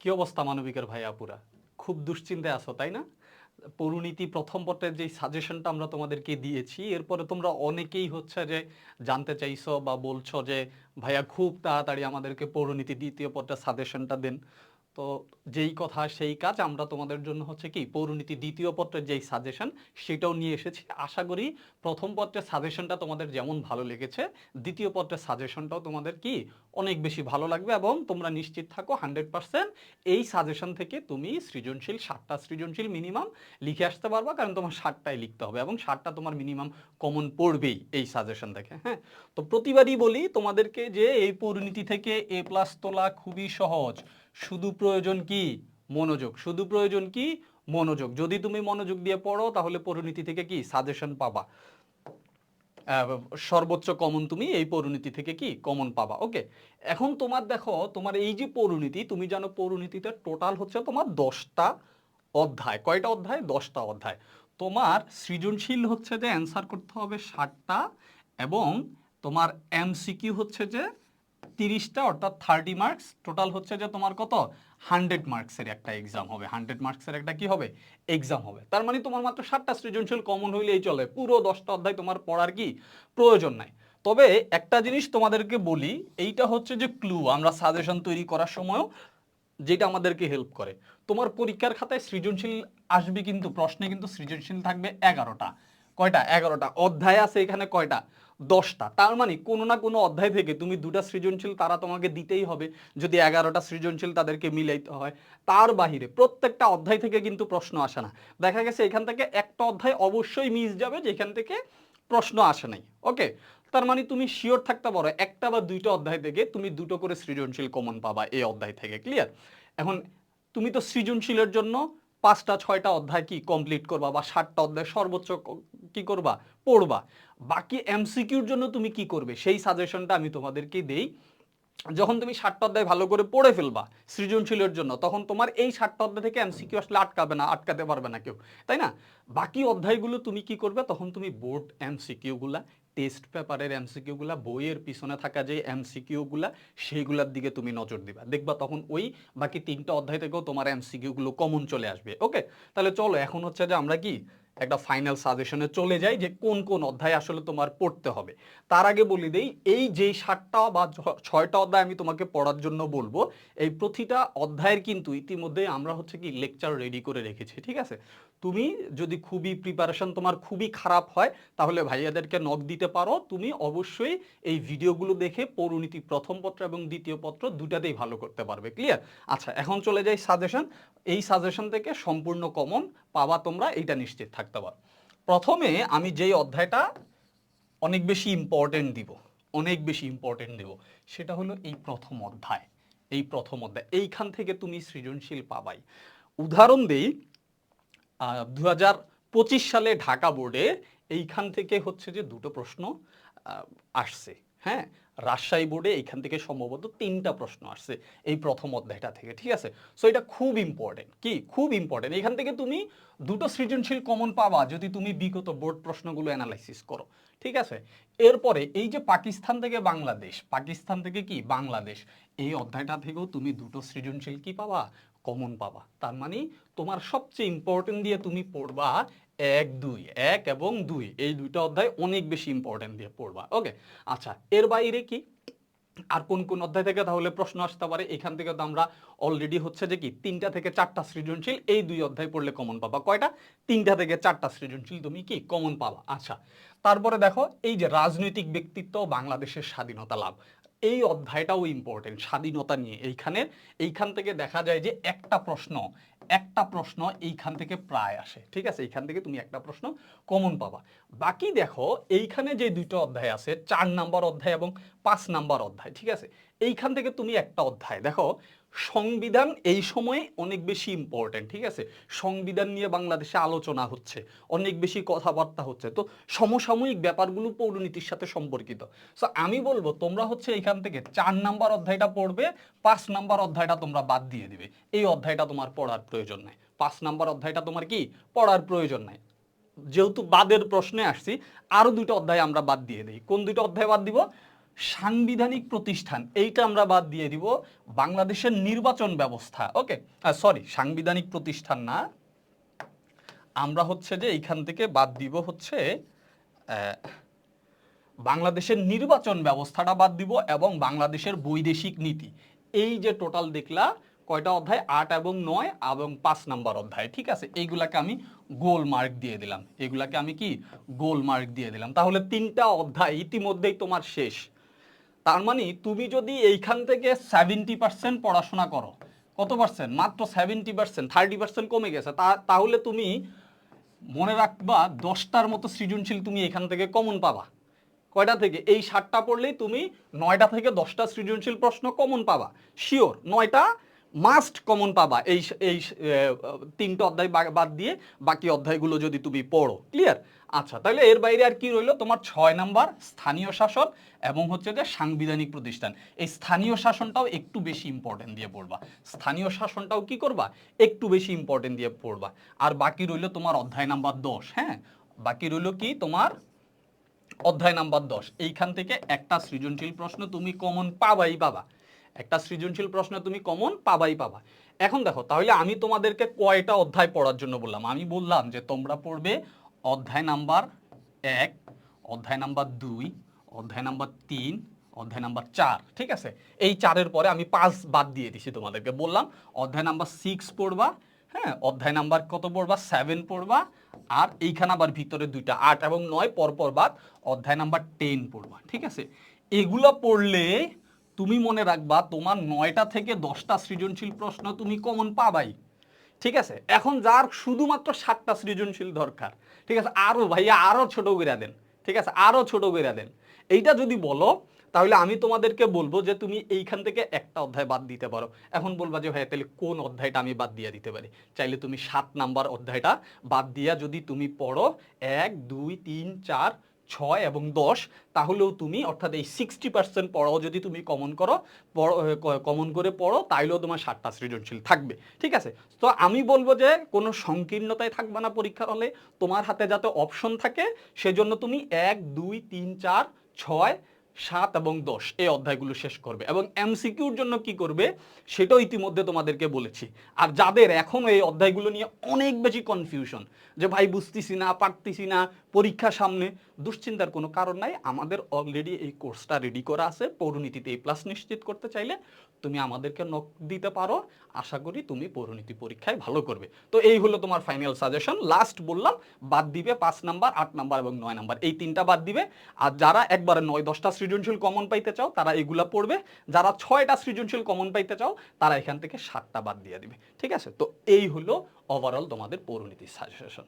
কি অবস্থা মানবিকের ভাই আপুরা? খুব দুশ্চিন্তায় আছো তাই না? পরিণীতি প্রথম পত্রের যে সাজেশনটা আমরা তোমাদেরকে দিয়েছি, এরপরে তোমরা অনেকেই হচ্ছে যে জানতে চাইছো বা বলছো যে ভাইয়া খুব তাড়াতাড়ি আমাদেরকে পরিণীতি দ্বিতীয় পত্রের সাজেশনটা দেন। তো যেই কথা সেই কাজ, আমরা তোমাদের জন্য হচ্ছে কি পৌরনীতি দ্বিতীয় পত্রের যেই সাজেশন সেটাও নিয়ে এসেছি। আশা করি প্রথম পত্রের সাজেশনটা তোমাদের যেমন ভালো লেগেছে, দ্বিতীয় পত্রের সাজেশনটাও তোমাদের কি অনেক বেশি ভালো লাগবে, এবং তোমরা নিশ্চিত থাকো 100% এই সাজেশন থেকে তুমি সৃজনশীল 7টা সৃজনশীল মিনিমাম লিখে আসতে পারবা, কারণ তোমার 7টাই লিখতে হবে এবং 7টা তোমার মিনিমাম কমন পড়বেই এই সাজেশন থেকে। হ্যাঁ, তো প্রতিবারই বলি তোমাদেরকে যে এই পরিণীতি থেকে A+ তোলা খুবই সহজ। শুধু প্রয়োজন কি মনোযোগ, শুধু প্রয়োজন কি মনোযোগ। যদি তুমি মনোযোগ দিয়ে পড়ো তাহলে পরিণীতি থেকে কি সাজেশন পাবা, সর্বোচ্চ কমন তুমি এই পরিণীতি থেকে কি কমন পাবা। ওকে, এখন তোমার দেখো, তোমার এই যে পরিণীতি, তুমি জানো পরিণীতিতে টোটাল হচ্ছে তোমার 10টা অধ্যায়। কয়টা অধ্যায়? 10টা অধ্যায়। তোমার সৃজনশীল হচ্ছে যে অ্যান্সার করতে হবে 60টা, এবং তোমার এমসিকিউ হচ্ছে যে 30টা, অর্থাৎ 30 মার্কস। টোটাল হচ্ছে যে তোমার কত? 100 মার্কসের একটা এক্সাম হবে, 100 মার্কসের একটা কি হবে? এক্সাম হবে। তার মানে তোমার মাত্র 7টা সৃজনশীল কমন হইলেই চলে, পুরো 10টা অধ্যায় তোমার পড়ার কি প্রয়োজন নাই। তবে একটা জিনিস তোমাদেরকে বলি, এইটা হচ্ছে যে ক্লু, আমরা সাজেশন তৈরি করার সময়ও যেটা আমাদেরকে হেল্প করে। তোমার পরীক্ষার খাতায় সৃজনশীল আসবে, কিন্তু প্রশ্নে কিন্তু সৃজনশীল থাকবে 11টা। কয়টা? 11টা। অধ্যায় আছে এখানে কয়টা? 10টা। তার মানে কোনো না কোনো অধ্যায় থেকে তুমি 2টা সৃজনশীল তারা তোমাকে দিতেই হবে, যদি 11টা সৃজনশীল তাদেরকে মিলাইতে হয়। তার বাহিরে প্রত্যেকটা অধ্যায় থেকে কিন্তু প্রশ্ন আসে না। দেখা গেছে এখান থেকে একটা অধ্যায় অবশ্যই মিস যাবে যেখান থেকে প্রশ্ন আসে নাই। ওকে, তার মানে তুমি শিওর থাকতে পারো একটা বা দুইটা অধ্যায় থেকে তুমি দুটো করে সৃজনশীল কমন পাবা এই অধ্যায় থেকে। ক্লিয়ার? এখন তুমি তো সৃজনশীলের জন্য 5টা 6টা অধ্যায় কি কমপ্লিট করবা, বা 7টা অধ্যায় সর্বোচ্চ কি করবা? পড়বা। বাকি এমসিকিউর জন্য তুমি কি করবে সেই সাজেশনটা আমি তোমাদেরকে দেই। যখন তুমি 7টা অধ্যায় ভালো করে পড়ে ফেলবা সৃজনশীলের জন্য, তখন তোমার এই 7টা অধ্যায় থেকে এমসিকিউ আসলে আটকাবে না, আটকাতে পারবে না কেউ, তাই না? বাকি অধ্যায়গুলো তুমি কি করবে? তখন তুমি বোর্ড এমসিকিউ গুলা, টেস্ট পেপারের এমসিকিউ গুলা, বইয়ের পিছনে থাকা যে এমসিকিউ গুলা, সেইগুলার দিকে তুমি নজর দিবা। দেখবা তখন ওই বাকি 3টা অধ্যায় থেকেও তোমার এমসিকিউ গুলো কমন চলে আসবে। ওকে, তাহলে চলো এখন হচ্ছে যে আমরা কি একটা ফাইনাল সাজেশনে চলে যাই যে কোন কোন অধ্যায় আসলে তোমার পড়তে হবে। তার আগে বলি দেই, এই যে 7টা বা 6টা অধ্যায় আমি তোমাকে পড়ার জন্য বলবো, এই প্রতিটা অধ্যায়ের কিন্তু ইতিমধ্যে আমরা হচ্ছে কি লেকচার রেডি করে রেখেছি। ঠিক আছে? তুমি যদি খুবই প্রিপারেশন তোমার খুবই খারাপ হয়, তাহলে ভাইয়াদেরকে নক দিতে পারো। তুমি অবশ্যই এই ভিডিওগুলো দেখে পরিণীতি প্রথম পত্র এবং দ্বিতীয় পত্র দুটাতেই ভালো করতে পারবে। ক্লিয়ার? আচ্ছা, এখন চলে যাই সাজেশন। এই সাজেশন থেকে সম্পূর্ণ কমন পাবা তোমরা, এইটা নিশ্চিত থাকতে পারো। প্রথমে আমি যেই অধ্যায়টা অনেক বেশি ইম্পর্টেন্ট দিব, অনেক বেশি ইম্পর্টেন্ট দেব, সেটা হলো এই প্রথম অধ্যায়। এই প্রথম অধ্যায় এইখান থেকে তুমি সৃজনশীল পাবাই। উদাহরণ দেই, 2025 সালে ঢাকা বোর্ডে এইখান থেকে হচ্ছে যে দুটো প্রশ্ন আসছে। হ্যাঁ, রাজশাহী বোর্ডে এইখান থেকে সম্ভবত 3টা প্রশ্ন আসছে এই প্রথম অধ্যায়টা থেকে। ঠিক আছে? সো এটা খুব ইম্পর্টেন্ট, কি খুব ইম্পর্টেন্ট। এখান থেকে তুমি দুটো সৃজনশীল কমন পাবা যদি তুমি বিগত বোর্ড প্রশ্নগুলো অ্যানালাইসিস করো। ঠিক আছে? এরপরে এই যে পাকিস্তান থেকে বাংলাদেশ, পাকিস্তান থেকে কি বাংলাদেশ, এই অধ্যায়টা থেকেও তুমি দুটো সৃজনশীল কি পাবা? কমন পাবা। তার মানে তোমার সবচেয়ে ইম্পর্টেন্ট দিয়ে তুমি পড়বা 1 2, 1 এবং 2, এই দুইটা অধ্যায় অনেক বেশি ইম্পর্টেন্ট দিয়ে পড়বা। ওকে, আচ্ছা, এর বাইরে কি আর কোন কোন অধ্যায় থেকে তাহলে প্রশ্ন আসতে পারে? এখান থেকে তো আমরা অলরেডি হচ্ছে যে কি 3টা থেকে 4টা সৃজনশীল এই 2 অধ্যায় পড়লে কমন পাবা। কয়টা? 3টা থেকে 4টা সৃজনশীল তুমি কি কমন পাবা। আচ্ছা, তারপরে দেখো এই যে রাজনৈতিক ব্যক্তিত্ব বাংলাদেশের স্বাধীনতা লাভ, এই অধ্যায়টাও ইম্পর্টেন্ট স্বাধীনতা নিয়ে। এইখান থেকে দেখা যায় যে একটা প্রশ্ন এইখান থেকে প্রায় আসে। ঠিক আছে? এইখান থেকে তুমি একটা প্রশ্ন কমন পাবা। বাকি দেখো এইখানে যে দুটো অধ্যায় আছে, 4 নাম্বার অধ্যায় এবং 5 নাম্বার অধ্যায়। ঠিক আছে? এইখান থেকে তুমি একটা অধ্যায় দেখো, সংবিধান এই সময়ে অনেক বেশি ইম্পর্টেন্ট। ঠিক আছে? সংবিধান নিয়ে বাংলাদেশে আলোচনা হচ্ছে, অনেক বেশি কথাবার্তা হচ্ছে, তো সমসাময়িক ব্যাপারগুলো পৌরনীতির সাথে সম্পর্কিত। সো আমি বলবো তোমরা হচ্ছে এইখান থেকে 4 নাম্বার অধ্যায়টা পড়বে, 5 নাম্বার অধ্যায়টা তোমরা বাদ দিয়ে দিবে। এই অধ্যায়টা তোমার পড়ার প্রয়োজন নাই। 5 নাম্বার অধ্যায়টা তোমার কি পড়ার প্রয়োজন নাই। যেহেতু বাদের প্রশ্নে আসছি, আরো দুটো অধ্যায় আমরা বাদ দিয়ে দিই। কোন দুটো অধ্যায় বাদ দিব? সাংবিধানিক প্রতিষ্ঠান এইটা আমরা বাদ দিয়ে দিব, বাংলাদেশের নির্বাচন ব্যবস্থা, ওকে সরি সাংবিধানিক প্রতিষ্ঠান না, আমরা হচ্ছে যে এইখান থেকে বাদ দিব হচ্ছে বাংলাদেশের নির্বাচন ব্যবস্থাটা বাদ দিব এবং বাংলাদেশের বৈদেশিক নীতি। এই যে টোটাল দেখলা কয়টা অধ্যায়, 8 এবং 9 এবং 5 নাম্বার অধ্যায়, ঠিক আছে, এইগুলাকে আমি গোল মার্ক দিয়ে দিলাম, এগুলাকে আমি কি গোল মার্ক দিয়ে দিলাম। তাহলে 3টা অধ্যায় ইতিমধ্যেই তোমার শেষ। তার মানে তুমি যদি এইখান থেকে 70% পড়াশোনা করো, কত পার্সেন্ট, মাত্র 70%, 30% কমে গেছে, তাহলে তুমি মনে রাখবা 10টার মতো সৃজনশীল তুমি এখান থেকে কমন পাবা। কয়টা থেকে, এই 7টা পড়লেই তুমি 9টা থেকে 10টা সৃজনশীল প্রশ্ন কমন পাবা, শিওর 9টা মাস্ট কমন পাবা এই এই 3টা অধ্যায় বাদ দিয়ে বাকি অধ্যায়গুলো যদি তুমি পড়ো। ক্লিয়ার? আচ্ছা, তাহলে এর বাইরে আর কি রইলো তোমার 6 নাম্বার স্থানীয় শাসন এবং হচ্ছে যে সাংবিধানিক প্রতিষ্ঠান। এই স্থানীয় শাসনটাও একটু বেশি ইম্পর্টেন্ট দিয়ে পড়বা, স্থানীয় শাসনটাও কি করবা একটু বেশি ইম্পর্টেন্ট দিয়ে পড়বা। আর বাকি রইলো তোমার অধ্যায় নাম্বার 10, হ্যাঁ বাকি রইলো কি তোমার অধ্যায় নাম্বার 10। এইখান থেকে একটা সৃজনশীল প্রশ্ন তুমি কমন পাবাই পাবা, একটা সৃজনশীল প্রশ্ন তুমি কমন পাবাই পাবা। এখন দেখো, তাহলে আমি তোমাদেরকে কয়টা অধ্যায় পড়ার জন্য বললাম? আমি বললাম যে তোমরা পড়বে অধ্যায় নাম্বার 1, অধ্যায় নাম্বার 2, অধ্যায় নাম্বার 3, অধ্যায় নাম্বার 4, ঠিক আছে। এই 4-এর পরে আমি 5 বাদ দিয়ে দিছি তোমাদেরকে, বললাম অধ্যায় নাম্বার 6 পড়বা, হ্যাঁ অধ্যায় নাম্বার কত পড়বা 7 পড়বা, আর এইখানে আবার ভিতরে 2টা 8 এবং 9 পরপর বাদ অধ্যায় নাম্বার 10 পড়বা, ঠিক আছে। এগুলো পড়লে তুমি মনে রাখবা তোমার 9টা থেকে 10টা সৃজনশীল প্রশ্ন তুমি কমন পাবাই, ঠিক আছে। এখন যার শুধুমাত্র 7টা সৃজনশীল দরকার, ঠিক আছে, আরো ভাইয়া আরো ছোট করে দেন, ঠিক আছে, আরো ছোট করে দেন, এইটা যদি বলো তাহলে আমি তোমাদেরকে বলবো যে তুমি এইখান থেকে একটা অধ্যায় বাদ দিতে পারো। এখন বলবা যে ভাইয়া তাহলে কোন অধ্যায়টা আমি বাদ দিয়ে দিতে পারি? চাইলে তুমি 7 নাম্বার অধ্যায়টা বাদ দিয়া যদি তুমি পড়ো 1, 2, 3, 4, 6 এবং 10, তাহলেও তুমি অর্থাৎ এই 60% পড়াও যদি তুমি কমন করো, কমন করে পড়ো, তাইলেও তোমার 7টা সৃজনশীল থাকবে, ঠিক আছে। তো আমি বলবো যে কোনো সংকীর্ণতায় থাকবে না পরীক্ষার হলে, তোমার হাতে যাতে অপশন থাকে সেজন্য তুমি 1, 2, 3, 4, 6, 7 এবং 10 এই অধ্যায়গুলো শেষ করবে এবং এমসিকিউর জন্য কি করবে সেটাও ইতিমধ্যে তোমাদেরকে বলেছি। আর যাদের এখন এই অধ্যায়গুলো নিয়ে অনেক বেশি কনফিউশন যে ভাই বুঝতেছি না, পারতেছি না, পরীক্ষা সামনে, দুশ্চিন্তার কোনো কারণ নাই, আমাদের অলরেডি এই কোর্সটা রেডি করা আছে। পৌরনীতিতে A+ নিশ্চিত করতে চাইলে তুমি আমাদেরকে নক দিতে পারো, আশা করি তুমি পৌরনীতি পরীক্ষায় ভালো করবে। তো এই হলো তোমার ফাইনাল সাজেশন। লাস্ট বললাম বাদ দিবে 5 নাম্বার, 8 নাম্বার এবং 9 নাম্বার, এই 3টা বাদ দিবে। আর যারা একবারে 9-10টা সৃজনশীল কমন পাইতে চাও তারা এগুলা পড়বে, যারা 6টা সৃজনশীল কমন পাইতে চাও তারা এখান থেকে 7টা বাদ দিয়ে দিবে, ঠিক আছে। তো এই হলো ওভারঅল তোমাদের পৌরনীতির সাজেশন।